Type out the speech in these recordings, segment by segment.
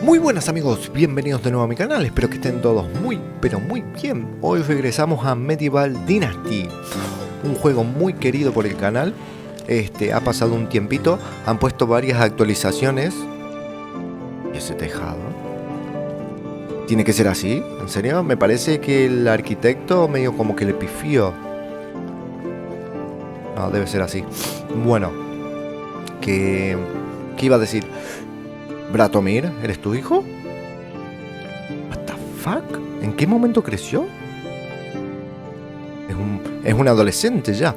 Muy buenas amigos, bienvenidos de nuevo a mi canal, espero que estén todos muy, pero muy bien. Hoy regresamos a Medieval Dynasty, un juego muy querido por el canal. Ha pasado un tiempito, han puesto varias actualizaciones. ¿Y ese tejado? ¿Tiene que ser así? ¿En serio? Me parece que el arquitecto medio como que le pifió. No, debe ser así. Bueno, ¿qué iba a decir? Bratomir, ¿eres tu hijo? What the fuck? ¿En qué momento creció? Es un adolescente ya.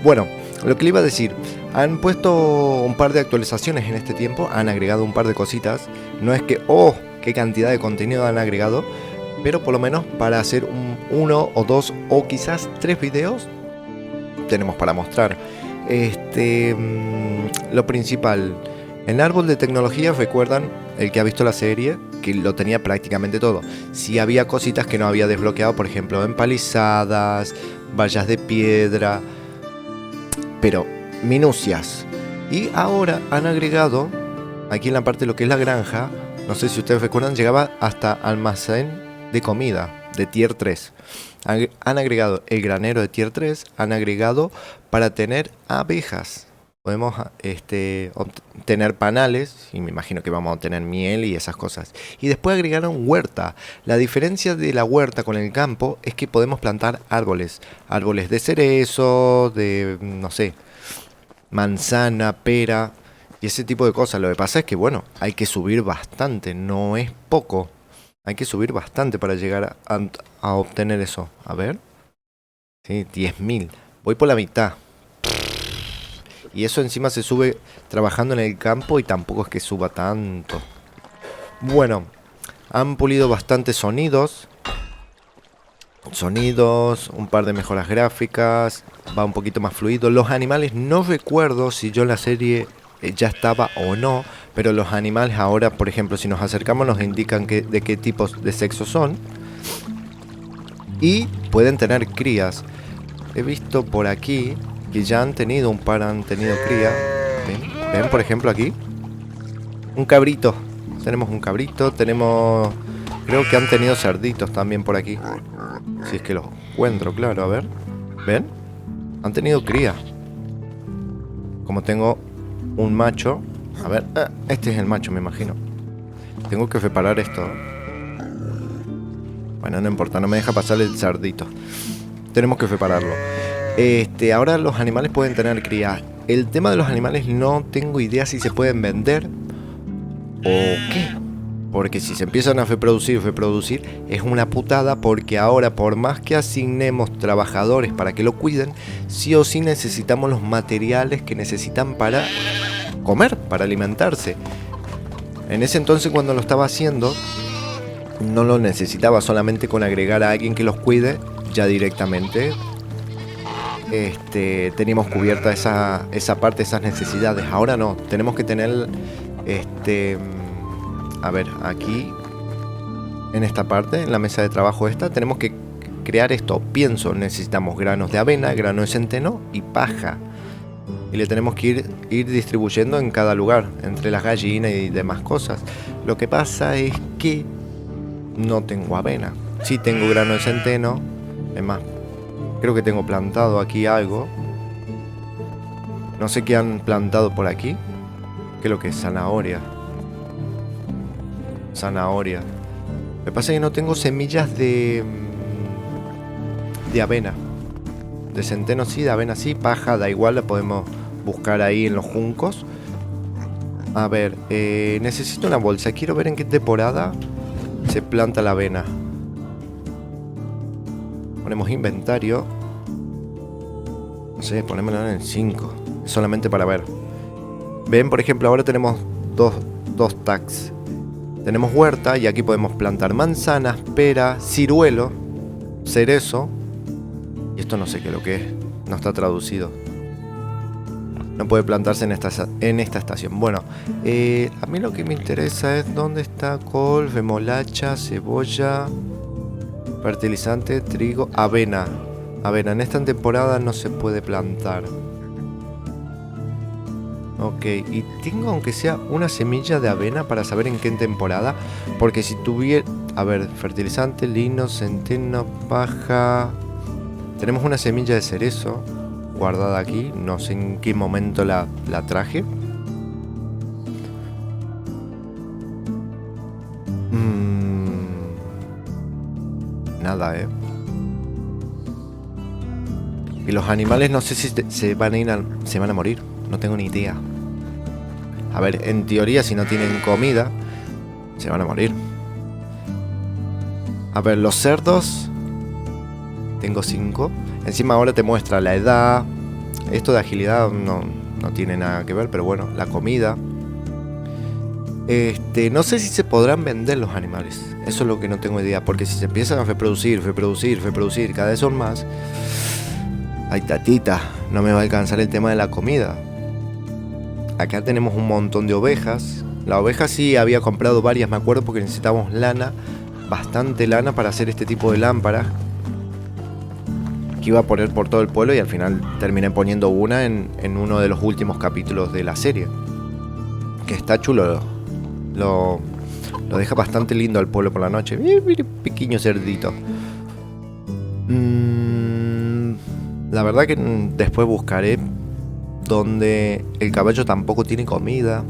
Bueno, lo que le iba a decir, han puesto un par de actualizaciones en este tiempo, han agregado un par de cositas. No es que, oh, qué cantidad de contenido han agregado, pero por lo menos para hacer uno o dos o quizás 3 videos tenemos para mostrar. Lo principal, en Árbol de Tecnología, recuerdan, el que ha visto la serie, que lo tenía prácticamente todo. Sí había cositas que no había desbloqueado, por ejemplo, empalizadas, vallas de piedra, pero minucias. Y ahora han agregado, aquí en la parte de lo que es la granja, no sé si ustedes recuerdan, llegaba hasta almacén de comida, de tier 3. Han agregado el granero de tier 3, han agregado para tener abejas. Podemos tener panales, y me imagino que vamos a tener miel y esas cosas. Y después agregaron huerta. La diferencia de la huerta con el campo es que podemos plantar árboles. Árboles de cerezo, de, no sé, manzana, pera y ese tipo de cosas. Lo que pasa es que, bueno, hay que subir bastante, no es poco. Hay que subir bastante para llegar a obtener eso. A ver. Sí, 10.000. Voy por la mitad. Y eso encima se sube trabajando en el campo y tampoco es que suba tanto. Bueno, han pulido bastantes sonidos. Un par de mejoras gráficas. Va un poquito más fluido. Los animales, no recuerdo si yo en la serie ya estaba o no. Pero los animales ahora, por ejemplo, si nos acercamos nos indican de qué tipos de sexo son. Y pueden tener crías. He visto por aquí que ya han tenido han tenido cría. ¿Ven por ejemplo aquí? Un cabrito. Tenemos un cabrito, tenemos... Creo que han tenido cerditos también por aquí. Si es que los encuentro, claro, a ver. ¿Ven? Han tenido cría. Como tengo un macho... A ver, este es el macho, me imagino. Tengo que reparar esto. Bueno, no importa, no me deja pasar el cerdito. Tenemos que repararlo. Ahora los animales pueden tener cría. El tema de los animales no tengo idea si se pueden vender o qué. Porque si se empiezan a reproducir es una putada, porque ahora por más que asignemos trabajadores para que lo cuiden, sí o sí necesitamos los materiales que necesitan para comer, para alimentarse. En ese entonces cuando lo estaba haciendo no lo necesitaba, solamente con agregar a alguien que los cuide ya directamente teníamos cubierta esa parte, esas necesidades. Ahora no, tenemos que tener a ver, aquí en esta parte, en la mesa de trabajo tenemos que crear esto. Pienso, necesitamos granos de avena, grano de centeno y paja. Y le tenemos que ir distribuyendo en cada lugar, entre las gallinas y demás cosas. Lo que pasa es que no tengo avena. Sí tengo grano de centeno. Es más, creo que tengo plantado aquí algo. No sé qué han plantado por aquí. ¿Qué es lo que es? Zanahoria. Zanahoria. Me pasa que no tengo semillas de avena. De centeno sí, de avena sí. Paja, da igual, la podemos buscar ahí en los juncos. A ver, necesito una bolsa. Quiero ver en qué temporada se planta la avena. Ponemos inventario. No sé, ponémoslo en el 5. Solamente para ver. Ven, por ejemplo, ahora tenemos dos tags. Tenemos huerta y aquí podemos plantar manzanas, pera, ciruelo, cerezo. Y esto no sé qué es lo que es. No está traducido. No puede plantarse en esta estación. Bueno, a mí lo que me interesa es dónde está col, remolacha, cebolla, fertilizante, trigo, avena. Avena, en esta temporada no se puede plantar. Ok, y tengo aunque sea una semilla de avena para saber en qué temporada. Porque si tuviera... A ver, fertilizante, lino, centeno, paja... Tenemos una semilla de cerezo guardada aquí. No sé en qué momento la traje. Nada, Y los animales no sé si se van a ir se van a morir. No tengo ni idea. A ver, en teoría si no tienen comida, se van a morir. A ver, los cerdos. Tengo 5. Encima ahora te muestra la edad. Esto de agilidad no tiene nada que ver, pero bueno, la comida. No sé si se podrán vender los animales. Eso es lo que no tengo idea. Porque si se empiezan a reproducir, cada vez son más. Ay, tatita, no me va a alcanzar el tema de la comida. Acá tenemos un montón de ovejas. La oveja sí había comprado varias, me acuerdo, porque necesitábamos lana. Bastante lana para hacer este tipo de lámparas. Que iba a poner por todo el pueblo y al final terminé poniendo una en uno de los últimos capítulos de la serie. Que está chulo. Lo deja bastante lindo al pueblo por la noche. Pequeño cerdito. La verdad que después buscaré donde el caballo tampoco tiene comida.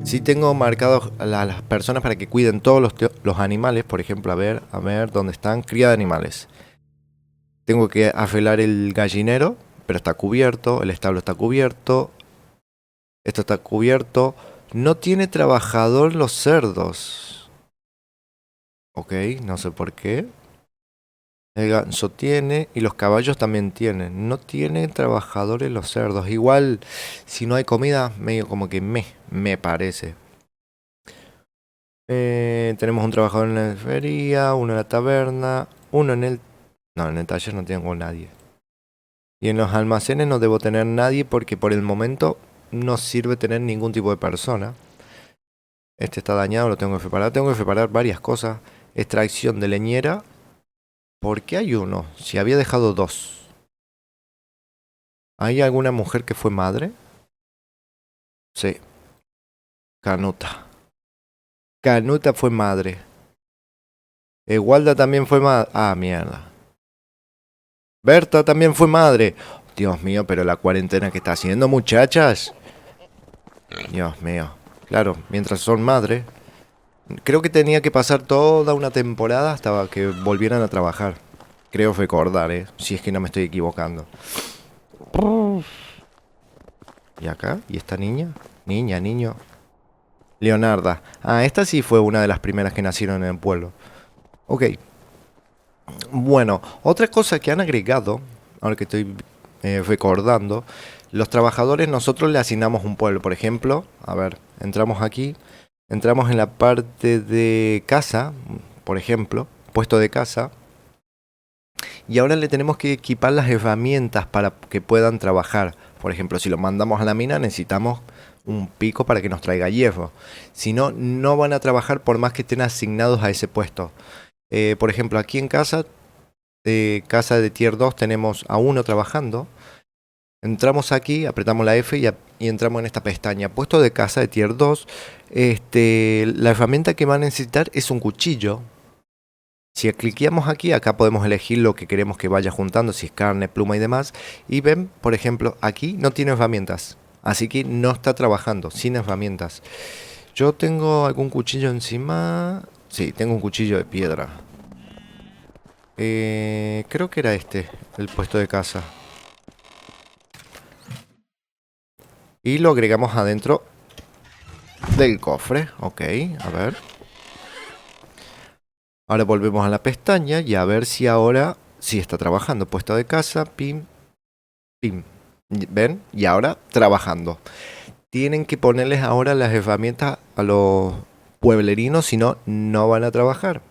Sí tengo marcados a las personas para que cuiden todos los animales. Por ejemplo, a ver dónde están. Cría de animales. Tengo que afilar el gallinero, pero está cubierto. El establo está cubierto. Esto está cubierto. No tiene trabajador los cerdos. Ok, no sé por qué. El ganso tiene y los caballos también tienen. No tienen trabajadores los cerdos. Igual, si no hay comida, medio como que me parece. Tenemos un trabajador en la feria, uno en la taberna, uno en el... No, en el taller no tengo nadie. Y en los almacenes no debo tener nadie porque por el momento no sirve tener ningún tipo de persona. Este está dañado, lo tengo que preparar. Tengo que preparar varias cosas. Extracción de leñera. ¿Por qué hay uno? Si había dejado 2. ¿Hay alguna mujer que fue madre? Sí. Canuta. Canuta fue madre. Walda también fue madre. Ah, mierda. Berta también fue madre. Dios mío, pero la cuarentena que está haciendo, muchachas. Dios mío. Claro, mientras son madre. Creo que tenía que pasar toda una temporada hasta que volvieran a trabajar. Creo recordar, si es que no me estoy equivocando. ¿Y acá? ¿Y esta niña? Niña, niño. Leonarda. Ah, esta sí fue una de las primeras que nacieron en el pueblo. Ok. Bueno, otra cosa que han agregado, ahora que estoy recordando, los trabajadores nosotros le asignamos un pueblo. Por ejemplo, a ver, entramos aquí, entramos en la parte de casa, por ejemplo, puesto de casa, y ahora le tenemos que equipar las herramientas para que puedan trabajar. Por ejemplo, si lo mandamos a la mina necesitamos un pico para que nos traiga hierro. Si no, no van a trabajar por más que estén asignados a ese puesto. Por ejemplo, aquí en casa de tier 2 tenemos a uno trabajando. Entramos aquí, apretamos la F y entramos en esta pestaña. Puesto de casa de tier 2. La herramienta que van a necesitar es un cuchillo. Si cliqueamos aquí, acá podemos elegir lo que queremos que vaya juntando, si es carne, pluma y demás. Y ven, por ejemplo, aquí no tiene herramientas. Así que no está trabajando, sin herramientas. Yo tengo algún cuchillo encima. Sí, tengo un cuchillo de piedra. Creo que era este, el puesto de casa. Y lo agregamos adentro del cofre. Ok, a ver. Ahora volvemos a la pestaña y a ver si ahora sí está trabajando. Puesto de casa, pim, pim. ¿Ven? Y ahora trabajando. Tienen que ponerles ahora las herramientas a los pueblerinos, si no, no van a trabajar.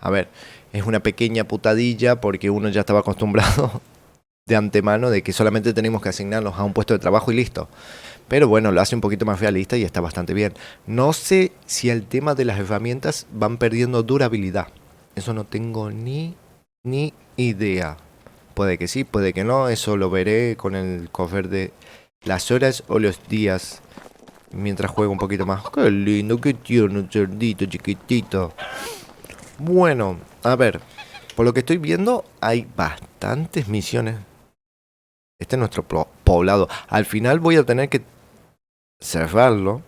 A ver, es una pequeña putadilla porque uno ya estaba acostumbrado de antemano de que solamente tenemos que asignarlos a un puesto de trabajo y listo. Pero bueno, lo hace un poquito más realista y está bastante bien. No sé si el tema de las herramientas van perdiendo durabilidad. Eso no tengo ni idea. Puede que sí, puede que no. Eso lo veré con el cover las horas o los días mientras juego un poquito más. Qué lindo, qué tierno, un cerdito chiquitito. Bueno, a ver, por lo que estoy viendo hay bastantes misiones. Este es nuestro poblado. Al final voy a tener que cerrarlo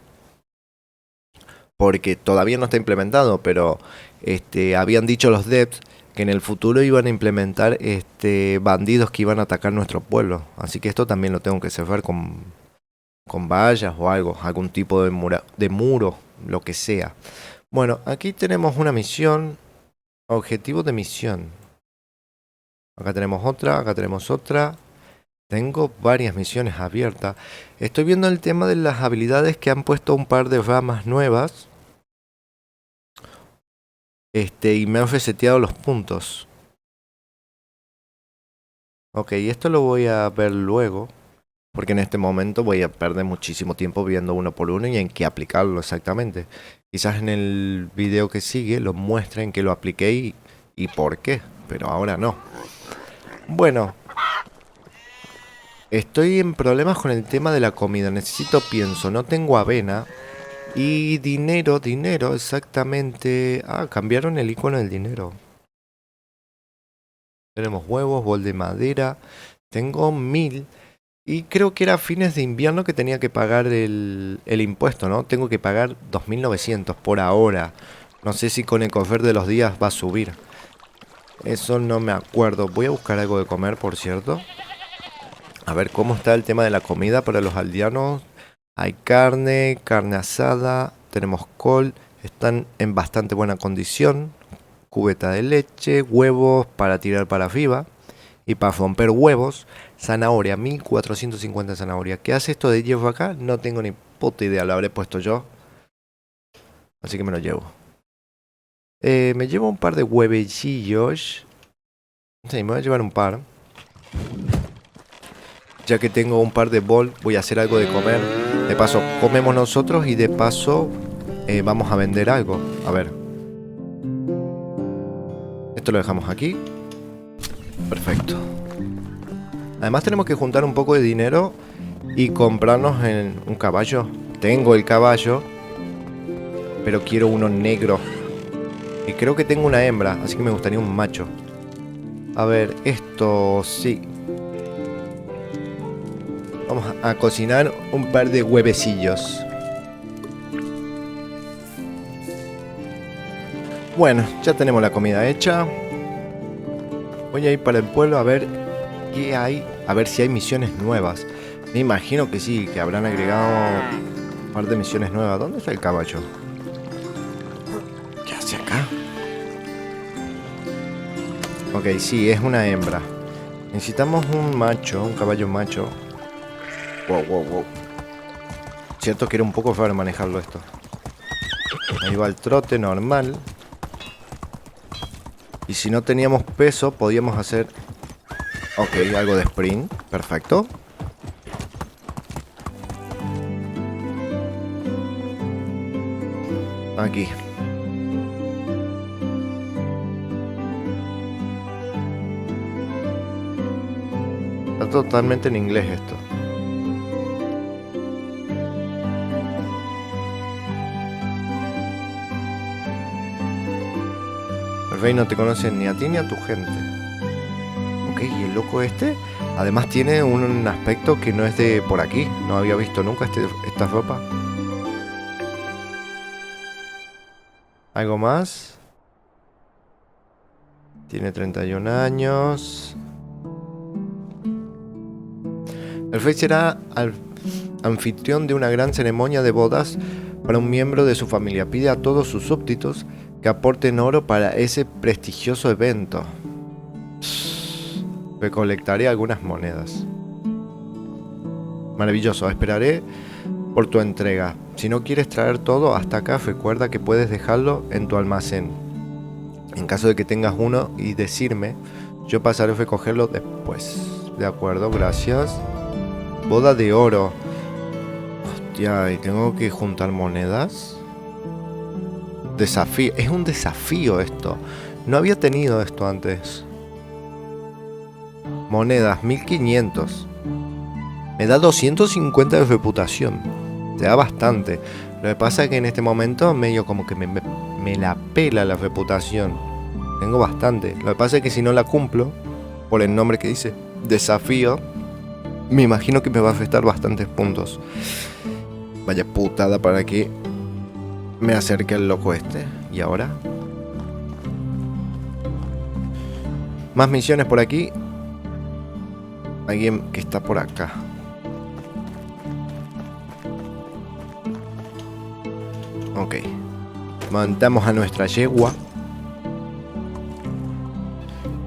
porque todavía no está implementado, pero habían dicho los devs que en el futuro iban a implementar bandidos que iban a atacar nuestro pueblo. Así que esto también lo tengo que cerrar con vallas o algo, algún tipo de muro, lo que sea. Bueno, aquí tenemos una misión, objetivo de misión. Acá tenemos otra, acá tenemos otra. Tengo varias misiones abiertas. Estoy viendo el tema de las habilidades que han puesto un par de ramas nuevas. Y me han reseteado los puntos. Ok, esto lo voy a ver luego. Porque en este momento voy a perder muchísimo tiempo viendo uno por uno y en qué aplicarlo exactamente. Quizás en el video que sigue lo muestren que lo apliqué y por qué. Pero ahora no. Bueno. Estoy en problemas con el tema de la comida. Necesito pienso. No tengo avena. Y dinero, exactamente. Ah, cambiaron el icono del dinero. Tenemos huevos, bol de madera. Tengo 1000. Y creo que era a fines de invierno que tenía que pagar el impuesto, ¿no? Tengo que pagar 2900 por ahora. No sé si con el correr de los días va a subir. Eso no me acuerdo. Voy a buscar algo de comer, por cierto. A ver cómo está el tema de la comida para los aldeanos. Hay carne, carne asada, tenemos col, están en bastante buena condición. Cubeta de leche, huevos para tirar para arriba y para romper huevos. Zanahoria, 1450 zanahoria. ¿Qué hace esto de hierro acá? No tengo ni puta idea, lo habré puesto yo. Así que me lo llevo. Me llevo un par de huevecillos. Sí, me voy a llevar un par. Ya que tengo un par de bol, voy a hacer algo de comer. De paso, comemos nosotros y de paso vamos a vender algo. A ver. Esto lo dejamos aquí. Perfecto. Además tenemos que juntar un poco de dinero y comprarnos en un caballo. Tengo el caballo, pero quiero uno negro. Y creo que tengo una hembra, así que me gustaría un macho. A ver, esto sí. Vamos a cocinar un par de huevecillos. Bueno, ya tenemos la comida hecha. Voy a ir para el pueblo a ver qué hay. A ver si hay misiones nuevas. Me imagino que sí, que habrán agregado un par de misiones nuevas. ¿Dónde está el caballo? ¿Qué hace acá? Ok, sí, es una hembra. Necesitamos un macho, un caballo macho. Wow. Cierto que era un poco raro manejarlo esto. Ahí va el trote normal. Y si no teníamos peso, podíamos hacer... Ok, algo de sprint. Perfecto. Aquí. Está totalmente en inglés esto. El rey no te conoce ni a ti ni a tu gente. Ok, y el loco este además tiene un aspecto que no es de por aquí. No había visto nunca esta ropa. ¿Algo más? Tiene 31 años. El rey será anfitrión de una gran ceremonia de bodas para un miembro de su familia. Pide a todos sus súbditos que aporten oro para ese prestigioso evento. Recolectaré algunas monedas. Maravilloso, esperaré por tu entrega. Si no quieres traer todo hasta acá, recuerda que puedes dejarlo en tu almacén. En caso de que tengas uno y decirme, yo pasaré a recogerlo después. De acuerdo, gracias. Boda de oro. Hostia, ¿y tengo que juntar monedas? Desafío. Es un desafío esto. No había tenido esto antes. Monedas, 1500. Me da 250 de reputación. Te da bastante. Lo que pasa es que en este momento medio como que me la pela la reputación. Tengo bastante. Lo que pasa es que si no la cumplo, por el nombre que dice desafío, me imagino que me va a restar bastantes puntos. Vaya putada para que me acerque al loco este. ¿Y ahora? Más misiones por aquí. Alguien que está por acá. Ok. Montamos a nuestra yegua.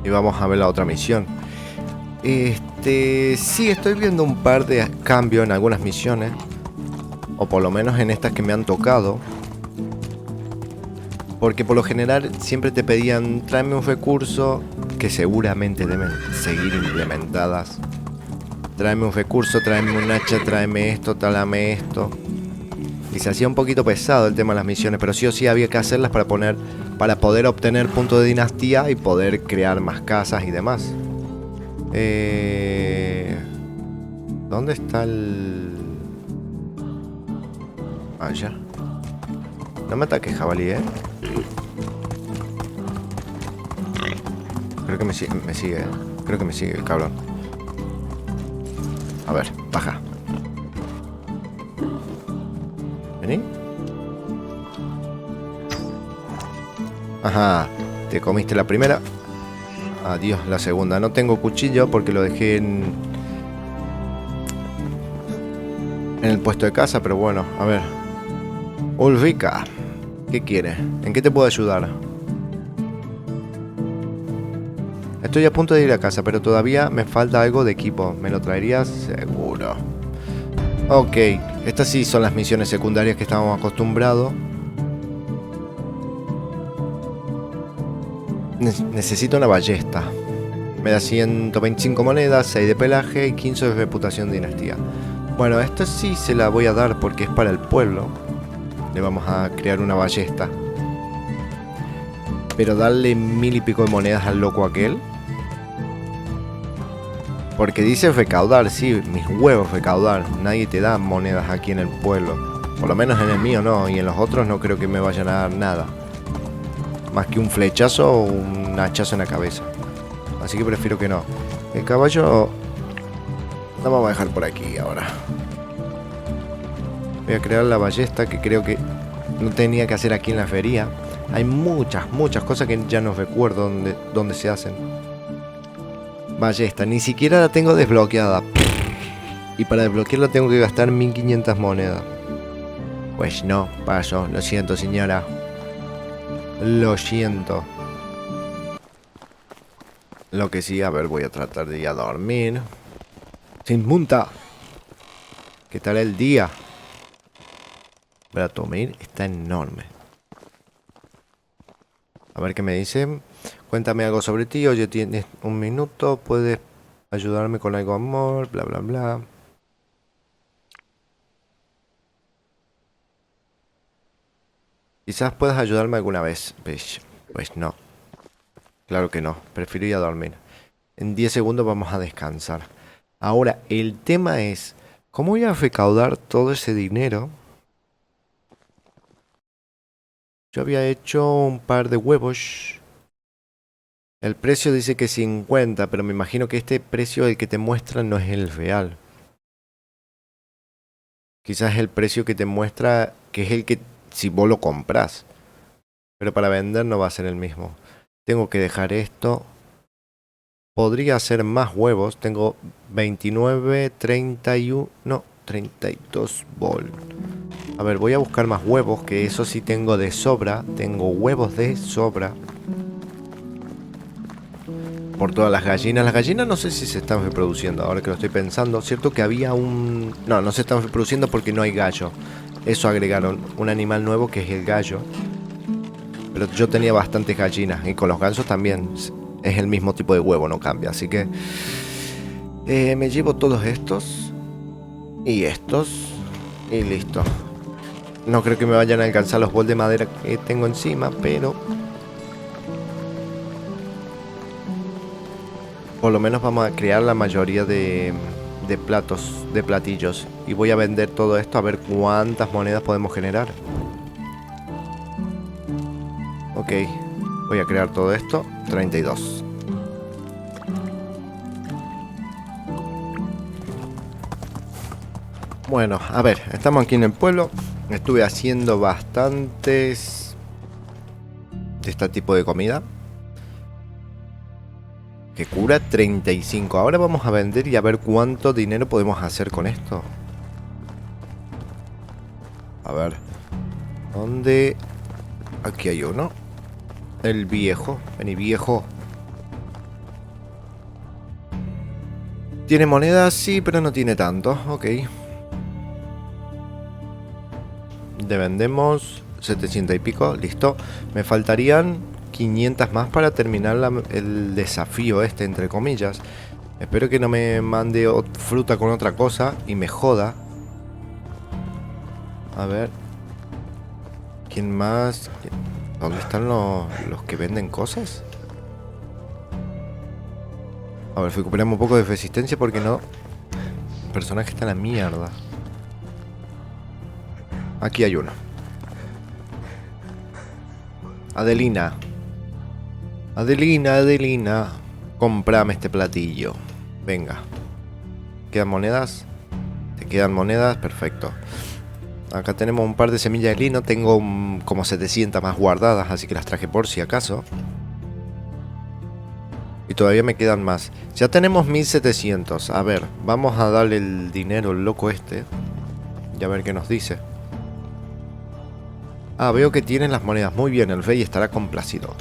Y vamos a ver la otra misión. Sí, estoy viendo un par de cambios en algunas misiones. O por lo menos en estas que me han tocado. Porque por lo general siempre te pedían tráeme un recurso, que seguramente deben seguir implementadas. Tráeme un recurso, tráeme un hacha, tráeme esto, tráeme esto. Y se hacía un poquito pesado el tema de las misiones, pero sí o sí había que hacerlas para poder obtener puntos de dinastía y poder crear más casas y demás. ¿Dónde está el...? Allá. No me ataques, jabalí, ¿eh? Creo que me sigue, ¿eh? Creo que me sigue el cabrón. A ver, baja. ¿Vení? Ajá, te comiste la primera. Adiós, la segunda. No tengo cuchillo porque lo dejé en el puesto de casa, pero bueno, a ver. Ulrika, ¿qué quieres? ¿En qué te puedo ayudar? Estoy a punto de ir a casa, pero todavía me falta algo de equipo. ¿Me lo traerías? Seguro. Ok, estas sí son las misiones secundarias que estábamos acostumbrados. Necesito una ballesta. Me da 125 monedas, 6 de pelaje y 15 de reputación de dinastía. Bueno, esta sí se la voy a dar porque es para el pueblo. Le vamos a crear una ballesta. Pero darle 1000 y pico de monedas al loco aquel. Porque dice recaudar, sí, mis huevos recaudar. Nadie te da monedas aquí en el pueblo. Por lo menos en el mío no, y en los otros no creo que me vayan a dar nada. Más que un flechazo o un hachazo en la cabeza. Así que prefiero que no. El caballo lo vamos a dejar por aquí ahora. Voy a crear la ballesta que creo que no tenía que hacer aquí en la feria. Hay muchas cosas que ya no recuerdo dónde se hacen. Ballesta, ni siquiera la tengo desbloqueada. Y para desbloquearla tengo que gastar 1500 monedas. Pues no, paso. Lo siento, señora. Lo siento. Lo que sí, a ver, voy a tratar de ir a dormir. Sin punta. ¿Qué tal el día? Bratomir está enorme. A ver qué me dicen. Cuéntame algo sobre ti. Oye, tienes un minuto. Puedes ayudarme con algo, amor. Bla, bla, bla. Quizás puedas ayudarme alguna vez. Pues no. Claro que no. Prefiero ir a dormir. En 10 segundos vamos a descansar. Ahora, el tema es... ¿cómo voy a recaudar todo ese dinero? Yo había hecho un par de huevos. El precio dice que 50, pero me imagino que este precio, el que te muestra, no es el real. Quizás el precio que te muestra, que es el que si vos lo compras. Pero para vender no va a ser el mismo. Tengo que dejar esto. Podría hacer más huevos. Tengo 29, 31, no, 32 bol. A ver, voy a buscar más huevos, que eso sí tengo de sobra. Tengo huevos de sobra. Por todas las gallinas. Las gallinas no sé si se están reproduciendo, ahora que lo estoy pensando. Cierto que había un... no, no se están reproduciendo porque no hay gallo. Eso agregaron, un animal nuevo que es el gallo. Pero yo tenía bastantes gallinas. Y con los gansos también es el mismo tipo de huevo, no cambia. Así que me llevo todos estos. Y estos. Y listo. No creo que me vayan a alcanzar los bols de madera que tengo encima, pero... por lo menos vamos a crear la mayoría de de platos, de platillos. Y voy a vender todo esto a ver cuántas monedas podemos generar. Ok, voy a crear todo esto. 32. Bueno, a ver, estamos aquí en el pueblo. Estuve haciendo bastantes de este tipo de comida. Que cura 35. Ahora vamos a vender y a ver cuánto dinero podemos hacer con esto. A ver. ¿Dónde? Aquí hay uno. El viejo. Vení, viejo. ¿Tiene monedas? Sí, pero no tiene tanto. Ok. Le vendemos 700 y pico. Listo. Me faltarían 500 más para terminar el desafío este, entre comillas. Espero que no me mande fruta con otra cosa y me joda. A ver. ¿Quién más? ¿Dónde están los que venden cosas? A ver, recuperamos un poco de resistencia porque no... El personaje está en la mierda. Aquí hay uno. Adelina. Adelina, Adelina. Comprame este platillo. Venga. ¿Quedan monedas? ¿Te quedan monedas? Perfecto. Acá tenemos un par de semillas de lino. Tengo como 700 más guardadas, así que las traje por si acaso. Y todavía me quedan más. Ya tenemos 1700. A ver, vamos a darle el dinero al loco este. Y a ver qué nos dice. Ah, veo que tienen las monedas. Muy bien, el rey estará complacido.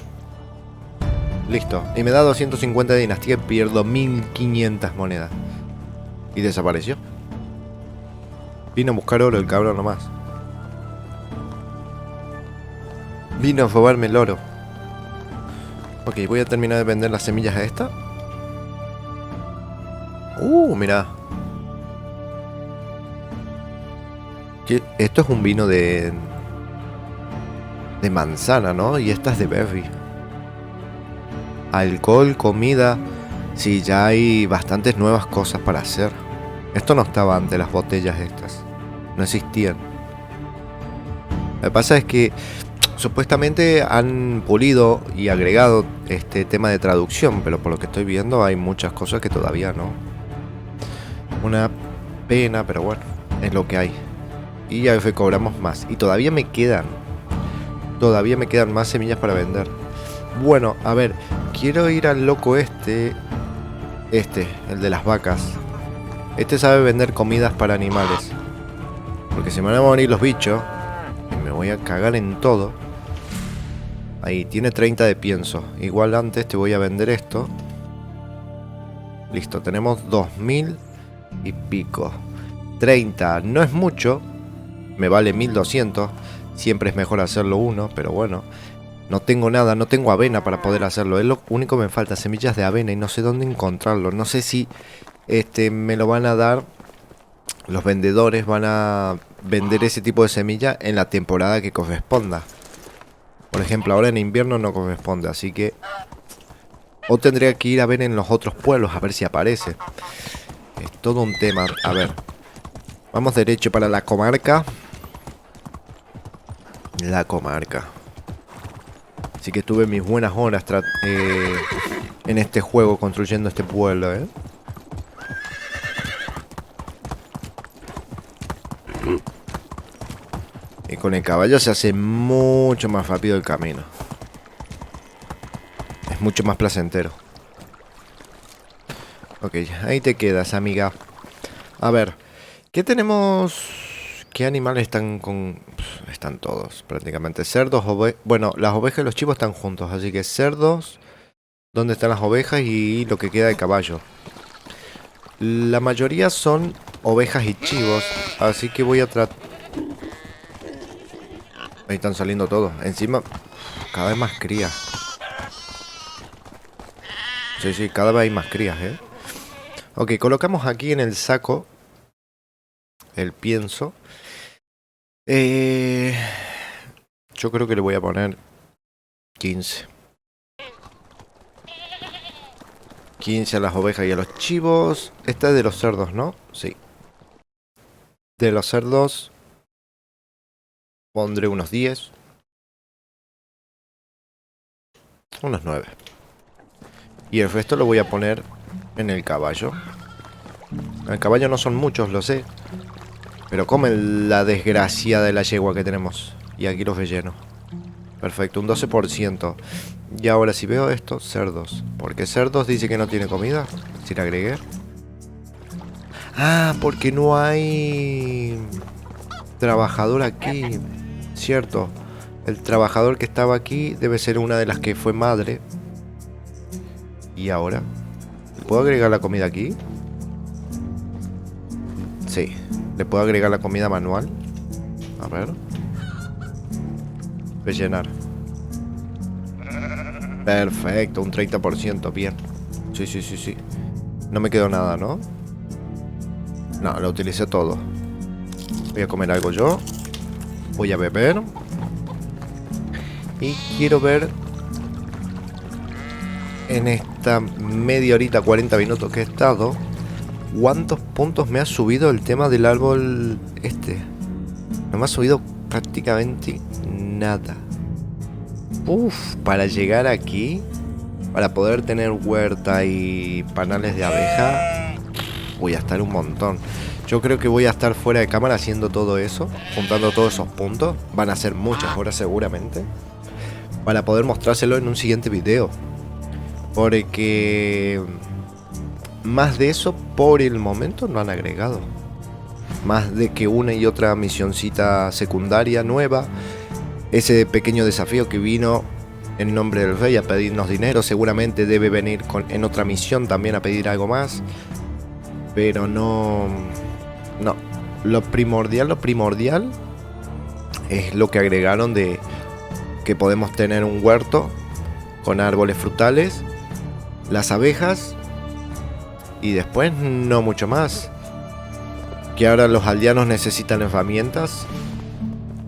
Listo. Y me da 250 de dinastía y pierdo 1500 monedas. Y desapareció. Vino a buscar oro el cabrón nomás. Vino a robarme el oro. Ok, voy a terminar de vender las semillas a esta. Mirá. Esto es un vino de manzana, ¿no? Y esta es de berry. Alcohol, comida. Sí, ya hay bastantes nuevas cosas para hacer. Esto no estaba antes, las botellas estas. No existían. Lo que pasa es que supuestamente han pulido y agregado este tema de traducción, pero por lo que estoy viendo hay muchas cosas que todavía no. Una pena, pero bueno, es lo que hay. Y ya recobramos más. Y todavía me quedan más semillas para vender. Bueno, a ver, quiero ir al loco este, el de las vacas. Este sabe vender comidas para animales. Porque se me van a morir los bichos y me voy a cagar en todo. Ahí, tiene 30 de pienso. Igual antes te voy a vender esto. Listo, tenemos 2000 y pico. 30, no es mucho. Me vale 1200. Siempre es mejor hacerlo uno, pero bueno. No tengo nada, no tengo avena para poder hacerlo. Es lo único que me falta, semillas de avena y no sé dónde encontrarlo. No sé si me lo van a dar. Los vendedores van a vender ese tipo de semilla en la temporada que corresponda. Por ejemplo, ahora en invierno no corresponde, así que... O tendría que ir a ver en los otros pueblos, a ver si aparece. Es todo un tema. A ver. Vamos derecho para la comarca. La comarca. Así que tuve mis buenas horas en este juego construyendo este pueblo, ¿eh? Y con el caballo se hace mucho más rápido el camino. Es mucho más placentero. Ok, ahí te quedas, amiga. A ver, ¿qué tenemos? ¿Qué animales están con...? Están todos, prácticamente. Cerdos, ovejas... Bueno, las ovejas y los chivos están juntos, así que cerdos... ¿Dónde están las ovejas y lo que queda de caballo? La mayoría son ovejas y chivos, así que voy a tratar... Ahí están saliendo todos. Encima, cada vez más crías. Sí, cada vez hay más crías, ¿eh? Ok, colocamos aquí en el saco el pienso. Yo creo que le voy a poner 15. 15 a las ovejas y a los chivos. Esta es de los cerdos, ¿no? Sí. De los cerdos pondré unos 10. Unos 9. Y el resto lo voy a poner en el caballo. El caballo no son muchos, lo sé. Pero comen la desgracia de la yegua que tenemos. Y aquí los relleno. Perfecto, un 12%. Y ahora si veo esto, cerdos. Porque cerdos dice que no tiene comida. Si le agregué. Ah, porque no hay trabajador aquí. Cierto. El trabajador que estaba aquí debe ser una de las que fue madre. Y ahora, ¿puedo agregar la comida aquí? Sí. ¿Le puedo agregar la comida manual? A ver. Rellenar. Perfecto, un 30%, bien. Sí, sí, sí, sí. No me quedó nada, ¿no? No, lo utilicé todo. Voy a comer algo yo. Voy a beber. Y quiero ver en esta media horita, 40 minutos que he estado, ¿cuántos puntos me ha subido el tema del árbol este? No me ha subido prácticamente nada. Uf, para llegar aquí, para poder tener huerta y panales de abeja, voy a estar un montón. Yo creo que voy a estar fuera de cámara haciendo todo eso, juntando todos esos puntos. Van a ser muchas horas seguramente, para poder mostrárselo en un siguiente video. Porque más de eso por el momento no han agregado. Más de que una y otra misioncita secundaria nueva. Ese pequeño desafío que vino en nombre del rey a pedirnos dinero. Seguramente debe venir en otra misión también a pedir algo más. Pero no. Lo primordial es lo que agregaron de que podemos tener un huerto con árboles frutales, las abejas y después no mucho más. Que ahora los aldeanos necesitan herramientas.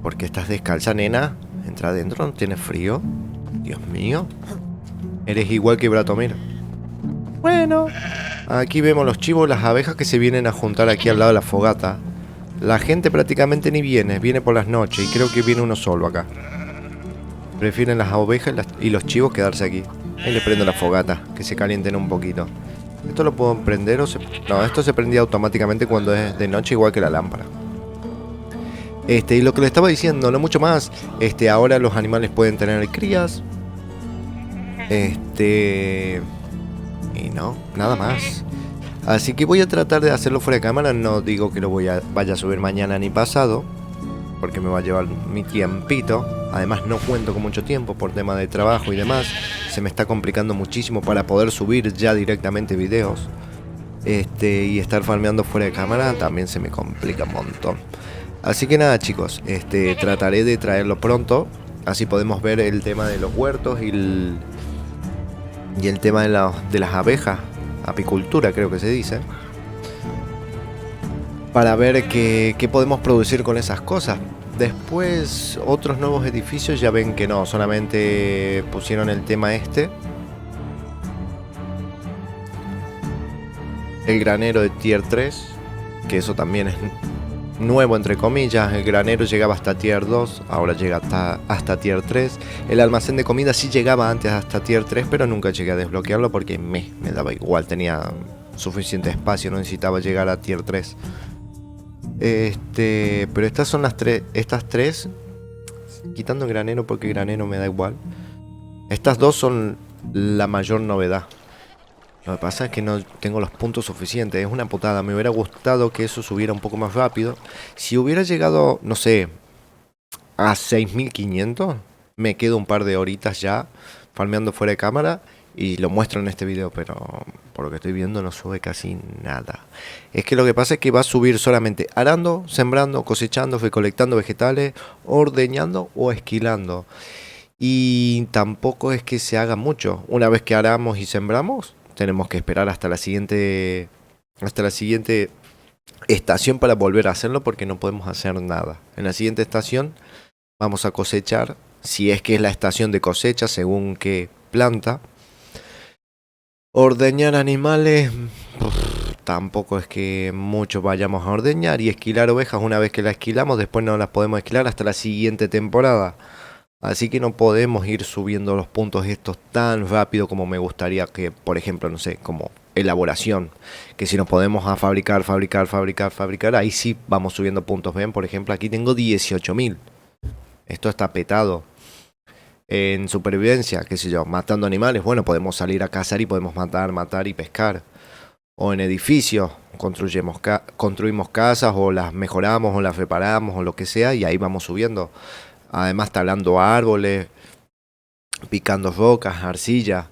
Porque estás descalza, nena. Entra adentro, no tienes frío. Dios mío. Eres igual que Bratomir. Bueno, aquí vemos los chivos, las abejas que se vienen a juntar aquí al lado de la fogata. La gente prácticamente ni viene por las noches y creo que viene uno solo acá. Prefieren las ovejas y los chivos quedarse aquí. Ahí le prendo la fogata, que se calienten un poquito. ¿Esto lo puedo prender o se...? No, esto se prendía automáticamente cuando es de noche, igual que la lámpara. Y lo que le estaba diciendo, no mucho más. Ahora los animales pueden tener crías. Y no, nada más. Así que voy a tratar de hacerlo fuera de cámara. No digo que lo vaya a subir mañana ni pasado, porque me va a llevar mi tiempito. Además no cuento con mucho tiempo por tema de trabajo y demás. Se me está complicando muchísimo para poder subir ya directamente videos. Y estar farmeando fuera de cámara también se me complica un montón. Así que nada, chicos, trataré de traerlo pronto. Así podemos ver el tema de los huertos y el tema de las abejas. Apicultura creo que se dice. Para ver qué podemos producir con esas cosas. Después otros nuevos edificios ya ven que no, solamente pusieron el tema el granero de tier 3, que eso también es nuevo entre comillas. El granero llegaba hasta tier 2, ahora llega hasta tier 3. El almacén de comida sí llegaba antes hasta tier 3, pero nunca llegué a desbloquearlo porque me daba igual, tenía suficiente espacio, no necesitaba llegar a tier 3. Pero estas son estas tres, quitando el granero porque el granero me da igual. Estas dos son la mayor novedad. Lo que pasa es que no tengo los puntos suficientes. Es una putada. Me hubiera gustado que eso subiera un poco más rápido. Si hubiera llegado, no sé, a 6500, me quedo un par de horitas ya farmeando fuera de cámara y lo muestro en este video, pero por lo que estoy viendo no sube casi nada. Es que lo que pasa es que va a subir solamente arando, sembrando, cosechando, recolectando vegetales, ordeñando o esquilando. Y tampoco es que se haga mucho. Una vez que aramos y sembramos, tenemos que esperar hasta la siguiente estación para volver a hacerlo, porque no podemos hacer nada. En la siguiente estación vamos a cosechar, si es que es la estación de cosecha según qué planta. Ordeñar animales, tampoco es que mucho vayamos a ordeñar. Y esquilar ovejas, una vez que las esquilamos, después no las podemos esquilar hasta la siguiente temporada. Así que no podemos ir subiendo los puntos estos tan rápido como me gustaría que, por ejemplo, no sé, como elaboración. Que si nos podemos a fabricar, ahí sí vamos subiendo puntos. Ven, por ejemplo, aquí tengo 18.000. Esto está petado. En supervivencia, qué sé yo, matando animales, bueno, podemos salir a cazar y podemos matar y pescar. O en edificios, construimos casas o las mejoramos o las reparamos o lo que sea y ahí vamos subiendo. Además talando árboles, picando rocas, arcilla.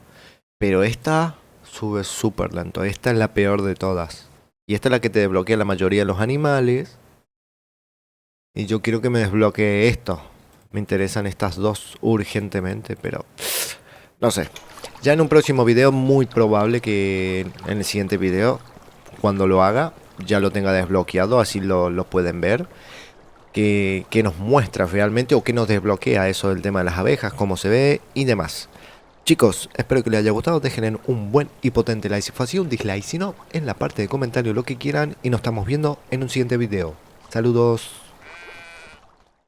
Pero esta sube súper lento, esta es la peor de todas. Y esta es la que te desbloquea la mayoría de los animales. Y yo quiero que me desbloquee esto. Me interesan estas dos urgentemente, pero no sé. Ya en un próximo video, muy probable que en el siguiente video, cuando lo haga, ya lo tenga desbloqueado, así lo pueden ver. Que nos muestra realmente o que nos desbloquea eso del tema de las abejas, cómo se ve y demás. Chicos, espero que les haya gustado, dejen un buen y potente like si fue así, un dislike si no, en la parte de comentarios lo que quieran y nos estamos viendo en un siguiente video. Saludos.